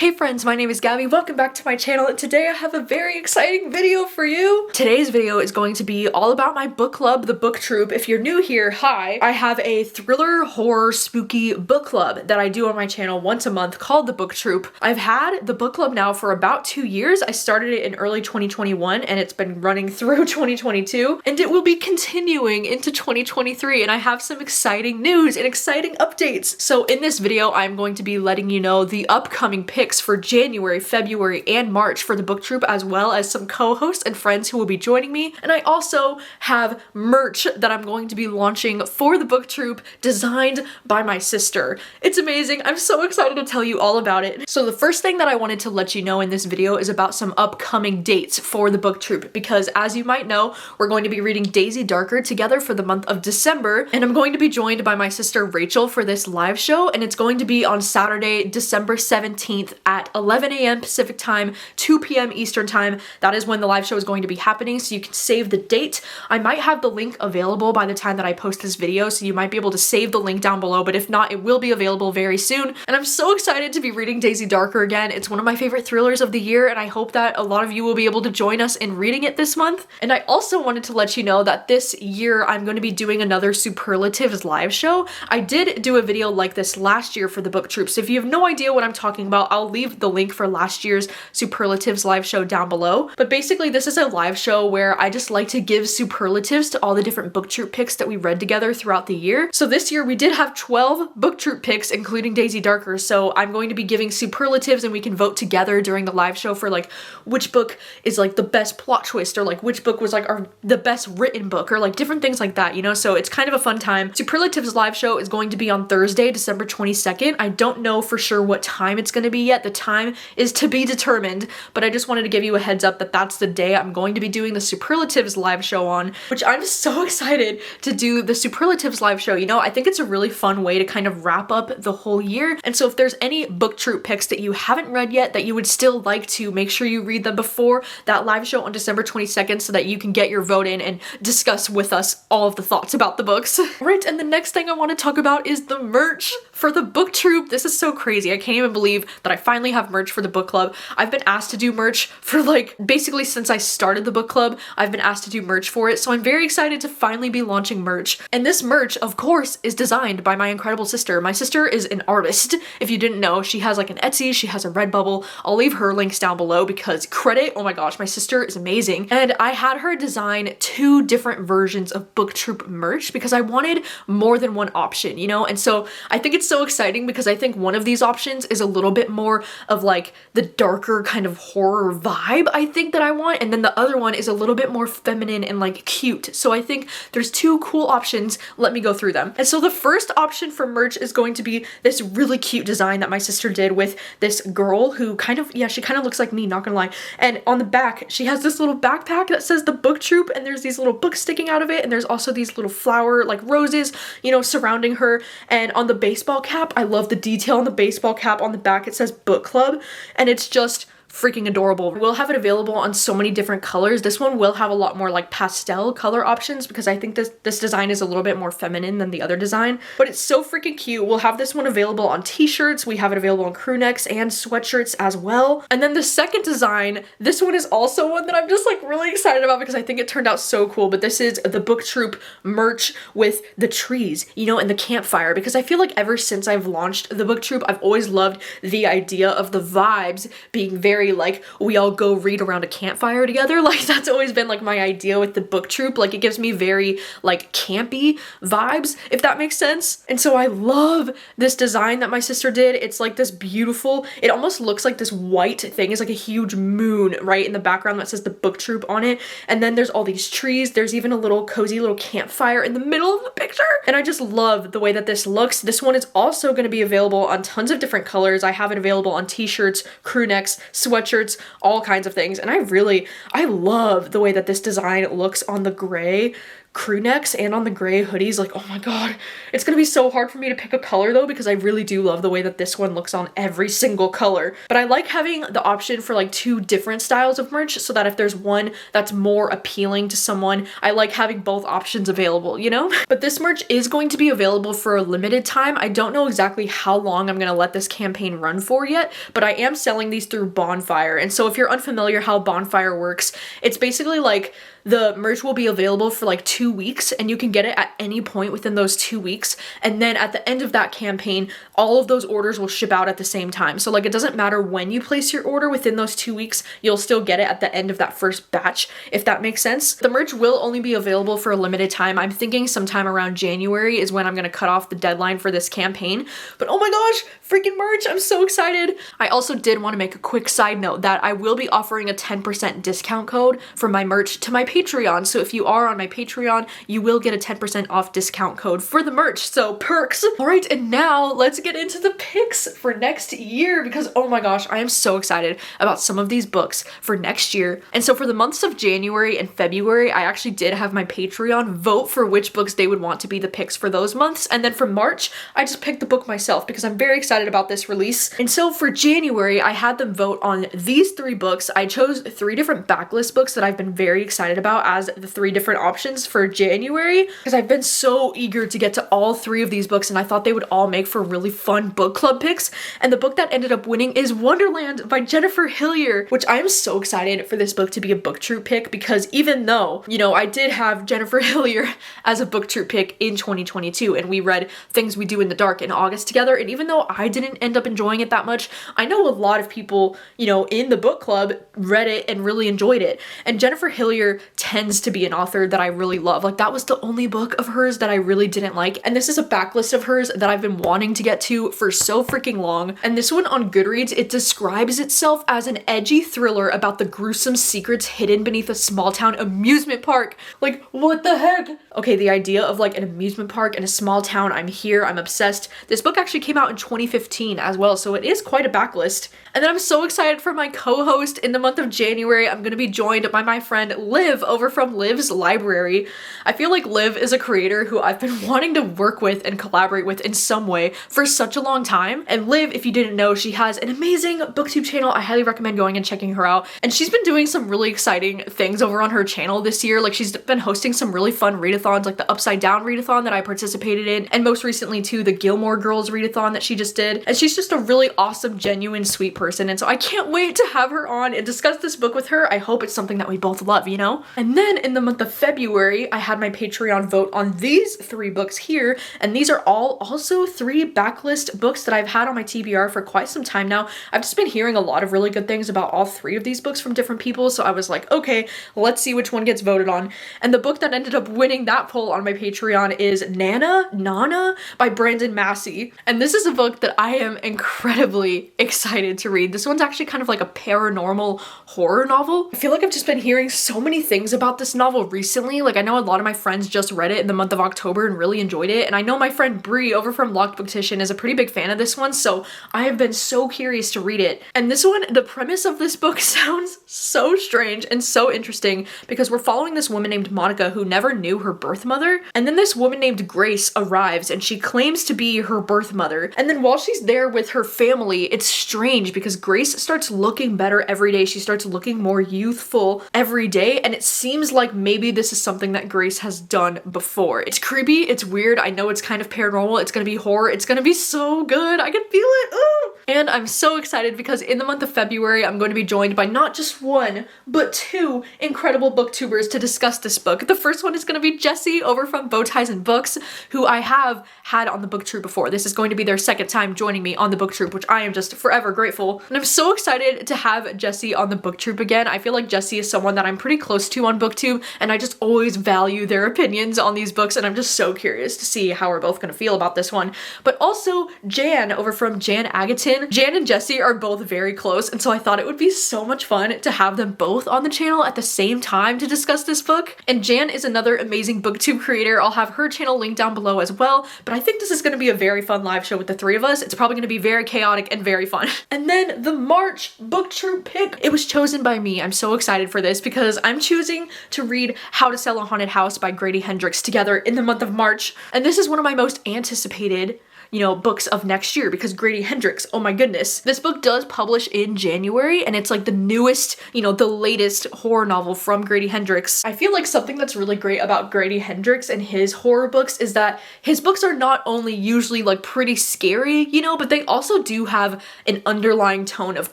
Hey friends, my name is Gabby. Welcome back to my channel, and today I have a very exciting video for you. Today's video is going to be all about my book club, the Book Troop. If you're new here, hi. I have a thriller, horror, spooky book club that I do on my channel once a month called the Book Troop. I've had the book club now for about 2 years. I started it in early 2021 and it's been running through 2022, and it will be continuing into 2023, and I have some exciting news and exciting updates. So in this video, I'm going to be letting you know the upcoming picks for January, February, and March for the Book Troop, as well as some co-hosts and friends who will be joining me. And I also have merch that I'm going to be launching for the Book Troop, designed by my sister. It's amazing. I'm so excited to tell you all about it. So the first thing that I wanted to let you know in this video is about some upcoming dates for the Book Troop, because as you might know, we're going to be reading Daisy Darker together for the month of December, and I'm going to be joined by my sister Rachel for this live show, and it's going to be on Saturday, December 17th at 11 a.m. Pacific time, 2 p.m. Eastern time. That is when the live show is going to be happening, so you can save the date. I might have the link available by the time that I post this video, so you might be able to save the link down below, but if not, it will be available very soon. And I'm so excited to be reading Daisy Darker again. It's one of my favorite thrillers of the year, and I hope that a lot of you will be able to join us in reading it this month. And I also wanted to let you know that this year I'm going to be doing another Superlatives live show. I did do a video like this last year for the Book Troop, so if you have no idea what I'm talking about, I'll leave the link for last year's Superlatives live show down below. But basically, this is a live show where I just like to give superlatives to all the different Book Troop picks that we read together throughout the year. So this year we did have 12 Book Troop picks, including Daisy Darker, so I'm going to be giving superlatives, and we can vote together during the live show for like which book is like the best plot twist, or like which book was like the best written book, or like different things like that, you know? So it's kind of a fun time. Superlatives live show is going to be on Thursday, December 22nd. I don't know for sure what time it's going to be yet. The time is to be determined, but I just wanted to give you a heads up that that's the day I'm going to be doing the Superlatives live show on, which I'm so excited to do the Superlatives live show. You know, I think it's a really fun way to kind of wrap up the whole year. And so if there's any Book Troop picks that you haven't read yet that you would still like to, make sure you read them before that live show on December 22nd so that you can get your vote in and discuss with us all of the thoughts about the books. Right, and the next thing I want to talk about is the merch for the Book Troop. This is so crazy. I can't even believe that I finally have merch for the book club. I've been asked to do merch for like basically since I started the book club. I've been asked to do merch for it, so I'm very excited to finally be launching merch. And this merch, of course, is designed by my incredible sister. My sister is an artist. If you didn't know, she has like an Etsy, she has a Redbubble. I'll leave her links down below because credit, oh my gosh, my sister is amazing. And I had her design 2 different versions of Book Troop merch because I wanted more than one option, you know? And so I think it's so exciting because I think one of these options is a little bit more of like the darker kind of horror vibe I think that I want, and then the other one is a little bit more feminine and like cute. So I think there's 2 cool options. Let me go through them. And so the first option for merch is going to be this really cute design that my sister did with this girl who kind of, yeah, she kind of looks like me, not gonna lie. And on the back, she has this little backpack that says the Book Troop, and there's these little books sticking out of it, and there's also these little flower, like roses, you know, surrounding her. And on the baseball cap, I love the detail on the baseball cap. On the back, it says Book Club, and it's just freaking adorable. We'll have it available on so many different colors. This one will have a lot more like pastel color options because I think this design is a little bit more feminine than the other design, but it's so freaking cute. We'll have this one available on t-shirts. We have it available on crew necks and sweatshirts as well. And then the second design, this one is also one that I'm just like really excited about because I think it turned out so cool, but this is the Book Troop merch with the trees, you know, and the campfire, because I feel like ever since I've launched the Book Troop, I've always loved the idea of the vibes being very like we all go read around a campfire together. Like that's always been like my idea with the Book Troop. Like it gives me very like campy vibes, if that makes sense. And so I love this design that my sister did. It's like this beautiful, it almost looks like this white thing is like a huge moon right in the background that says the Book Troop on it. And then there's all these trees. There's even a little cozy little campfire in the middle of the picture. And I just love the way that this looks. This one is also going to be available on tons of different colors. I have it available on t-shirts, crew necks, sweatshirts, all kinds of things. And I love the way that this design looks on the gray crew necks and on the gray hoodies. Like, oh my god, it's gonna be so hard for me to pick a color though, because I really do love the way that this one looks on every single color. But I like having the option for like 2 different styles of merch, so that if there's one that's more appealing to someone, I like having both options available, you know? But this merch is going to be available for a limited time. I don't know exactly how long I'm gonna let this campaign run for yet, but I am selling these through Bonfire. And so if you're unfamiliar how Bonfire works, it's basically like the merch will be available for like 2 weeks, and you can get it at any point within those 2 weeks. And then at the end of that campaign, all of those orders will ship out at the same time. So like, it doesn't matter when you place your order within those 2 weeks, you'll still get it at the end of that first batch, if that makes sense. The merch will only be available for a limited time. I'm thinking sometime around January is when I'm gonna cut off the deadline for this campaign. But oh my gosh, freaking merch, I'm so excited. I also did want to make a quick side note that I will be offering a 10% discount code for my merch to my Patreon. So if you are on my Patreon, you will get a 10% off discount code for the merch. So perks. All right, and now let's get into the picks for next year, because oh my gosh, I am so excited about some of these books for next year. And so for the months of January and February, I actually did have my Patreon vote for which books they would want to be the picks for those months. And then for March, I just picked the book myself because I'm very excited about this release. And so for January, I had them vote on these 3 books. I chose 3 different backlist books that I've been very excited about as the 3 different options for January, because I've been so eager to get to all 3 of these books, and I thought they would all make for really fun book club picks. And the book that ended up winning is Wonderland by Jennifer Hillier, which I am so excited for this book to be a book troop pick, because even though, you know, I did have Jennifer Hillier as a book troop pick in 2022, and we read Things We Do in the Dark in August together, and even though I didn't end up enjoying it that much, I know a lot of people, you know, in the book club read it and really enjoyed it. And Jennifer Hillier tends to be an author that I really love. Like, that was the only book of hers that I really didn't like, and this is a backlist of hers that I've been wanting to get to for so freaking long. And this one on Goodreads, it describes itself as an edgy thriller about the gruesome secrets hidden beneath a small town amusement park. Like, what the heck? Okay, the idea of like an amusement park in a small town, I'm here, I'm obsessed. This book actually came out in 2015 as well, so it is quite a backlist. And then I'm so excited for my co-host in the month of January. I'm gonna be joined by my friend Liv over from Liv's Library. I feel like Liv is a creator who I've been wanting to work with and collaborate with in some way for such a long time. And Liv, if you didn't know, she has an amazing booktube channel. I highly recommend going and checking her out. And she's been doing some really exciting things over on her channel this year. Like, she's been hosting some really fun readathons, like the Upside Down readathon that I participated in, and most recently too, the Gilmore Girls readathon that she just did. And she's just a really awesome, genuine, sweet person. And so I can't wait to have her on and discuss this book with her. I hope it's something that we both love, you know? And then in the month of February, I had my Patreon vote on these 3 books here. And these are all also 3 backlist books that I've had on my TBR for quite some time now. I've just been hearing a lot of really good things about all 3 of these books from different people. So I was like, okay, let's see which one gets voted on. And the book that ended up winning that poll on my Patreon is Nana by Branden Massey. And this is a book that I am incredibly excited to read. This one's actually kind of like a paranormal horror novel. I feel like I've just been hearing so many things about this novel recently. Like, I know a lot of my friends just read it in the month of October and really enjoyed it. And I know my friend Bree over from Locked Booktition is a pretty big fan of this one. So I have been so curious to read it. And this one, the premise of this book sounds so strange and so interesting, because we're following this woman named Monica who never knew her birth mother. And then this woman named Grace arrives and she claims to be her birth mother. And then while she's there with her family, it's strange because Grace starts looking better every day. She starts looking more youthful every day. And it seems like maybe this is something that Grace has done before. It's creepy. It's weird. I know it's kind of paranormal. It's gonna be horror. It's gonna be so good. I can feel it. Ooh. And I'm so excited because in the month of February, I'm going to be joined by not just 1, but 2 incredible booktubers to discuss this book. The first one is going to be Jessie over from Bow Ties and Books, who I have had on the book troop before. This is going to be their second time joining me on the book troop, which I am just forever grateful. And I'm so excited to have Jessie on the book troop again. I feel like Jessie is someone that I'm pretty close to on booktube, and I just always value their opinions on these books, and I'm just so curious to see how we're both going to feel about this one. But also Jan over from Jan Agaton. Jan and Jessie are both very close, and so I thought it would be so much fun to have them both on the channel at the same time to discuss this book. And Jan is another amazing booktube creator. I'll have her channel linked down below as well, but I think this is going to be a very fun live show with the 3 of us. It's probably going to be very chaotic and very fun. And then the March book troop pick, it was chosen by me. I'm so excited for this because I'm choosing to read How to Sell a Haunted House by Grady Hendrix together in the month of March. And this is one of my most anticipated, you know, books of next year because Grady Hendrix, oh my goodness. This book does publish in January and it's like the newest, you know, the latest horror novel from Grady Hendrix. I feel like something that's really great about Grady Hendrix and his horror books is that his books are not only usually like pretty scary, you know, but they also do have an underlying tone of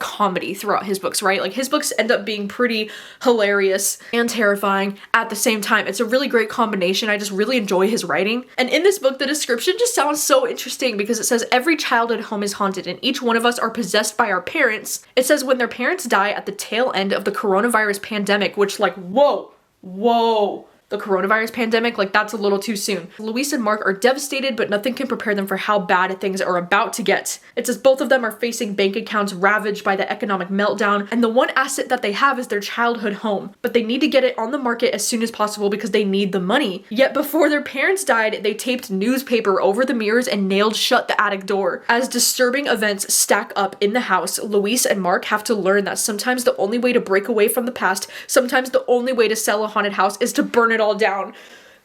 comedy throughout his books, right? Like his books end up being pretty hilarious and terrifying at the same time. It's a really great combination. I just really enjoy his writing. And in this book, the description just sounds so interesting because it says every childhood home is haunted and each one of us are possessed by our parents. It says when their parents die at the tail end of the coronavirus pandemic, which like, whoa, the coronavirus pandemic, like that's a little too soon. Louise and Mark are devastated, but nothing can prepare them for how bad things are about to get. It says both of them are facing bank accounts ravaged by the economic meltdown, and the one asset that they have is their childhood home, but they need to get it on the market as soon as possible because they need the money. Yet before their parents died, they taped newspaper over the mirrors and nailed shut the attic door. As disturbing events stack up in the house, Louise and Mark have to learn that sometimes the only way to break away from the past, sometimes the only way to sell a haunted house is to burn it all down.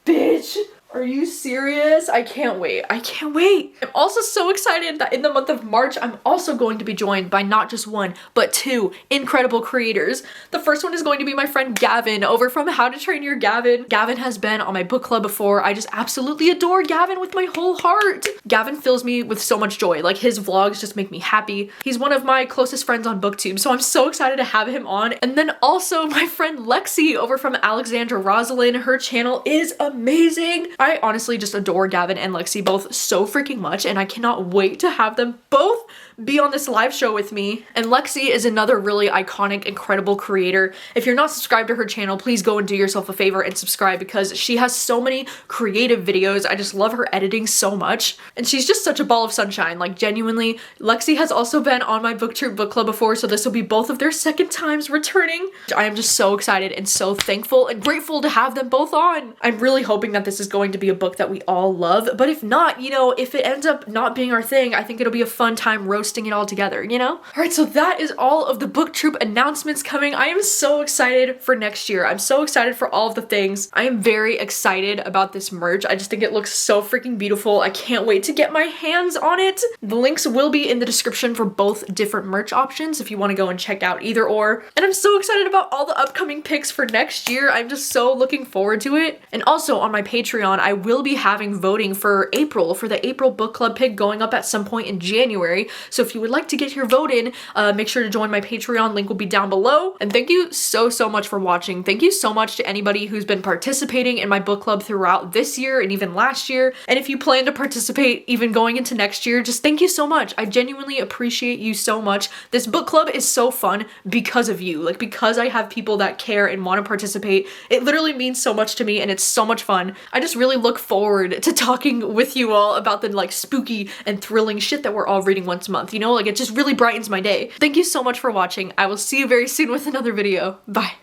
Bitch, are you serious? I can't wait. I can't wait. I'm also so excited that in the month of March, I'm also going to be joined by not just one, but two incredible creators. The first one is going to be my friend Gavin over from How to Train Your Gavin. Gavin has been on my book club before. I just absolutely adore Gavin with my whole heart. Gavin fills me with so much joy. Like his vlogs just make me happy. He's one of my closest friends on booktube, so I'm so excited to have him on. And then also my friend Lexi over from Alexandra Rosalind. Her channel is amazing. I honestly just adore Gavin and Lexi both so freaking much, and I cannot wait to have them both be on this live show with me. And Lexi is another really iconic, incredible creator. If you're not subscribed to her channel, please go and do yourself a favor and subscribe because she has so many creative videos. I just love her editing so much. And she's just such a ball of sunshine, like genuinely. Lexi has also been on my booktube book club before, so this will be both of their second times returning. I am just so excited and so thankful and grateful to have them both on. I'm really hoping that this is going to be a book that we all love, but if not, you know, if it ends up not being our thing, I think it'll be a fun time roasting it all together, you know? All right, so that is all of the booktube announcements coming. I am so excited for next year. I'm so excited for all of the things. I am very excited about this merch. I just think it looks so freaking beautiful. I can't wait to get my hands on it. The links will be in the description for both different merch options if you want to go and check out either or. And I'm so excited about all the upcoming picks for next year. I'm just so looking forward to it. And also on my Patreon, I will be having voting for April, for the April book club pick going up at some point in January. So if you would like to get your vote in, make sure to join my Patreon. Link will be down below. And thank you so much for watching. Thank you so much to anybody who's been participating in my book club throughout this year and even last year. And if you plan to participate even going into next year, just thank you so much. I genuinely appreciate you so much. This book club is so fun because of you, like because I have people that care and want to participate. It literally means so much to me and it's so much fun. I just really look forward to talking with you all about the like spooky and thrilling shit that we're all reading once a month, you know? Like it just really brightens my day. Thank you so much for watching. I will see you very soon with another video. Bye.